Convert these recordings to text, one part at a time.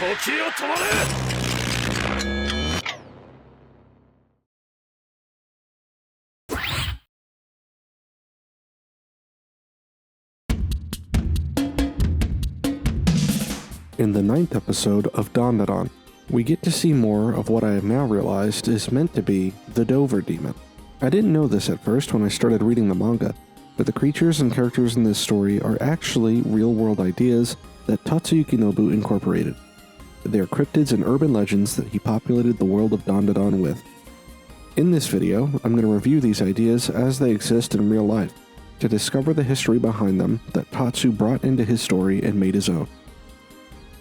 In the 9th episode of Dandadan, we get to see more of what I have now realized is meant to be the Dover Demon. I didn't know this at first when I started reading the manga, but the creatures and characters in this story are actually real-world ideas that Tatsuyuki Nobu incorporated. They are cryptids and urban legends that he populated the world of Dandadan with. In this video, I'm going to review these ideas as they exist in real life, to discover the history behind them that Tatsu brought into his story and made his own.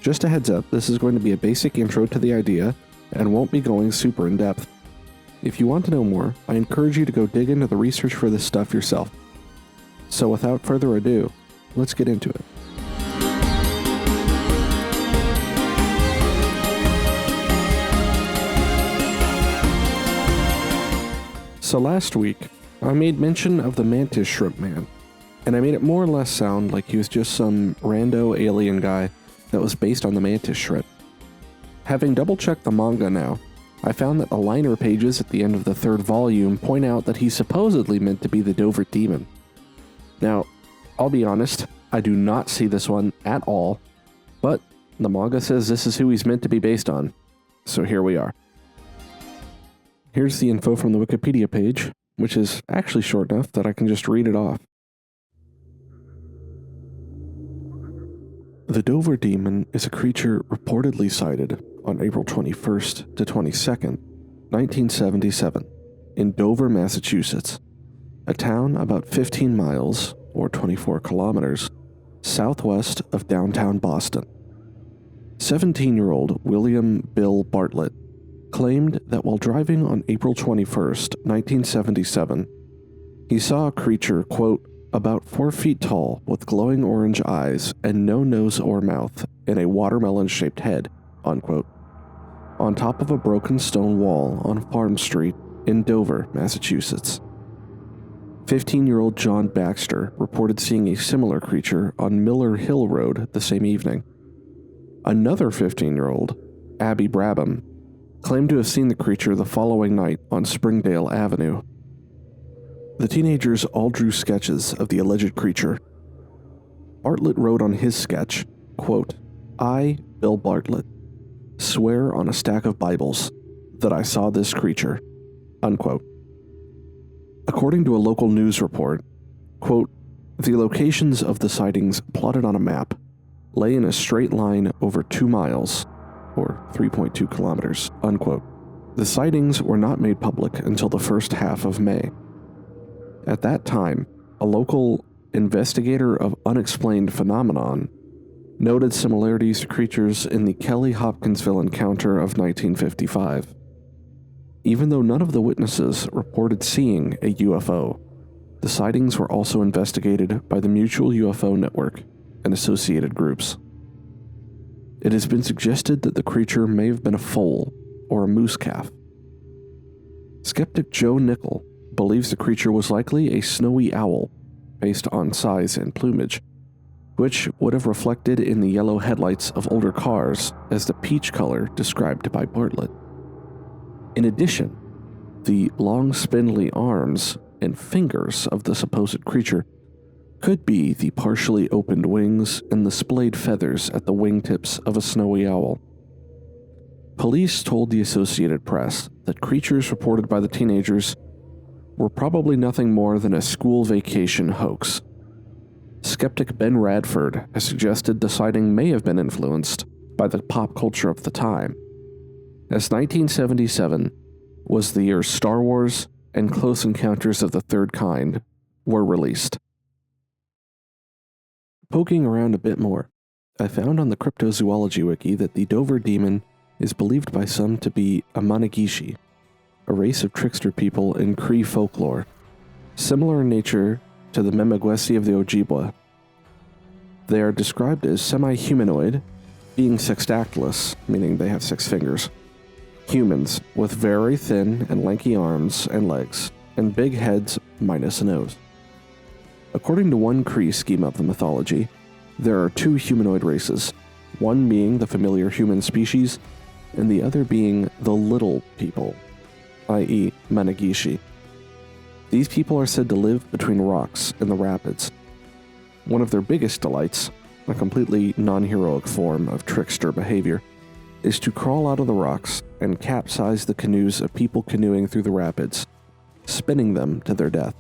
Just a heads up, this is going to be a basic intro to the idea, and won't be going super in-depth. If you want to know more, I encourage you to go dig into the research for this stuff yourself. So without further ado, let's get into it. So last week, I made mention of the Mantis Shrimp Man, and I made it more or less sound like he was just some rando alien guy that was based on the mantis shrimp. Having double-checked the manga now, I found that the liner pages at the end of the 3rd volume point out that he's supposedly meant to be the Dover Demon. Now, I'll be honest, I do not see this one at all, but the manga says this is who he's meant to be based on, so here we are. Here's the info from the Wikipedia page, which is actually short enough that I can just read it off. The Dover Demon is a creature reportedly sighted on April 21st to 22nd, 1977, in Dover, Massachusetts, a town about 15 miles, or 24 kilometers, southwest of downtown Boston. 17-year-old William Bill Bartlett claimed that while driving on April 21st, 1977, he saw a creature, quote, about 4 feet tall with glowing orange eyes and no nose or mouth and a watermelon-shaped head, unquote, on top of a broken stone wall on Farm Street in Dover, Massachusetts. 15-year-old John Baxter reported seeing a similar creature on Miller Hill Road the same evening. Another 15-year-old, Abby Brabham, claimed to have seen the creature the following night on Springdale Avenue. The teenagers all drew sketches of the alleged creature. Bartlett wrote on his sketch, quote, I, Bill Bartlett, swear on a stack of Bibles that I saw this creature, unquote. According to a local news report, quote, the locations of the sightings plotted on a map lay in a straight line over 2 miles, or 3.2 kilometers, unquote. The sightings were not made public until the first half of May. At that time, a local investigator of unexplained phenomenon noted similarities to creatures in the Kelly-Hopkinsville encounter of 1955. Even though none of the witnesses reported seeing a UFO, the sightings were also investigated by the Mutual UFO Network and associated groups. It has been suggested that the creature may have been a foal or a moose calf. Skeptic Joe Nickel believes the creature was likely a snowy owl, based on size and plumage, which would have reflected in the yellow headlights of older cars as the peach color described by Bartlett. In addition, the long spindly arms and fingers of the supposed creature could be the partially opened wings and the splayed feathers at the wingtips of a snowy owl. Police told the Associated Press that creatures reported by the teenagers were probably nothing more than a school vacation hoax. Skeptic Ben Radford has suggested the sighting may have been influenced by the pop culture of the time, as 1977 was the year Star Wars and Close Encounters of the Third Kind were released. Poking around a bit more, I found on the Cryptozoology Wiki that the Dover Demon is believed by some to be a Mannegishi, a race of trickster people in Cree folklore, similar in nature to the Memegwesi of the Ojibwa. They are described as semi-humanoid, being sextactylous, meaning they have 6 fingers, humans with very thin and lanky arms and legs, and big heads minus a nose. According to one Cree scheme of the mythology, there are 2 humanoid races, one being the familiar human species, and the other being the little people, i.e. Mannegishi. These people are said to live between rocks in the rapids. One of their biggest delights, a completely non-heroic form of trickster behavior, is to crawl out of the rocks and capsize the canoes of people canoeing through the rapids, spinning them to their death.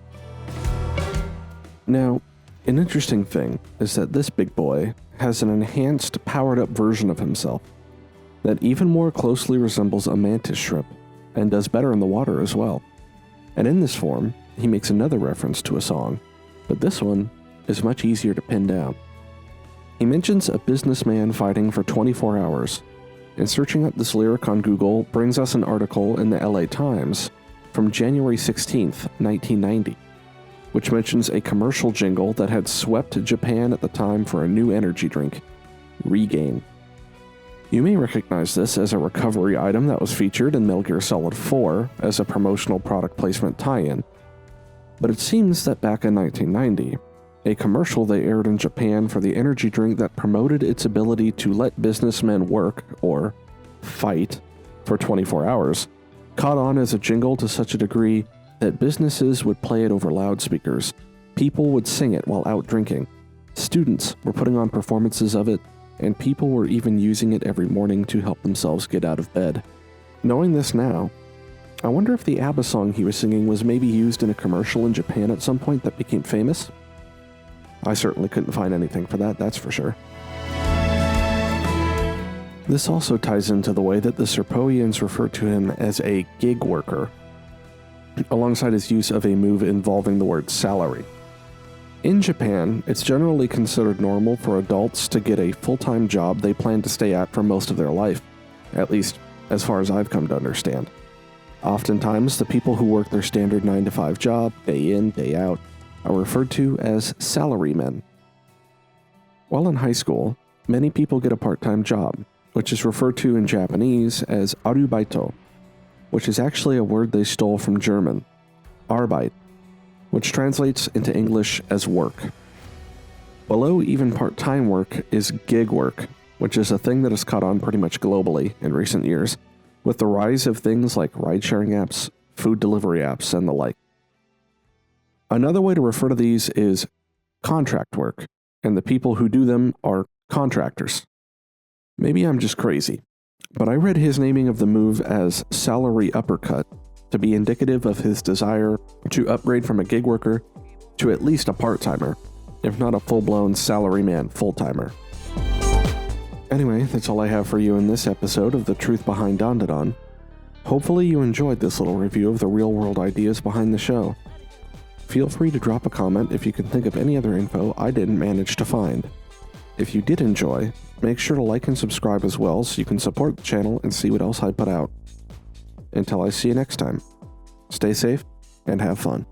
Now, an interesting thing is that this big boy has an enhanced, powered-up version of himself that even more closely resembles a mantis shrimp and does better in the water as well. And in this form, he makes another reference to a song, but this one is much easier to pin down. He mentions a businessman fighting for 24 hours, and searching up this lyric on Google brings us an article in the LA Times from January 16th, 1990, which mentions a commercial jingle that had swept Japan at the time for a new energy drink, Regain. You may recognize this as a recovery item that was featured in Metal Gear Solid 4 as a promotional product placement tie-in, but it seems that back in 1990, a commercial they aired in Japan for the energy drink that promoted its ability to let businessmen work, or fight, for 24 hours, caught on as a jingle to such a degree that businesses would play it over loudspeakers, people would sing it while out drinking, students were putting on performances of it, and people were even using it every morning to help themselves get out of bed. Knowing this now, I wonder if the ABBA song he was singing was maybe used in a commercial in Japan at some point that became famous? I certainly couldn't find anything for that, that's for sure. This also ties into the way that the Serpoians refer to him as a gig worker, alongside his use of a move involving the word salary. In Japan, it's generally considered normal for adults to get a full-time job they plan to stay at for most of their life, at least as far as I've come to understand. Oftentimes, the people who work their standard 9-to-5 job, day in, day out, are referred to as salarymen. While in high school, many people get a part-time job, which is referred to in Japanese as arubaito, which is actually a word they stole from German, Arbeit, which translates into English as work. Below even part-time work is gig work, which is a thing that has caught on pretty much globally in recent years, with the rise of things like ride-sharing apps, food delivery apps, and the like. Another way to refer to these is contract work, and the people who do them are contractors. Maybe I'm just crazy, but I read his naming of the move as salary uppercut to be indicative of his desire to upgrade from a gig worker to at least a part-timer, if not a full-blown salaryman full-timer. Anyway, that's all I have for you in this episode of The Truth Behind Dandadan. Hopefully you enjoyed this little review of the real-world ideas behind the show. Feel free to drop a comment if you can think of any other info I didn't manage to find. If you did enjoy, make sure to like and subscribe as well so you can support the channel and see what else I put out. Until I see you next time, stay safe and have fun.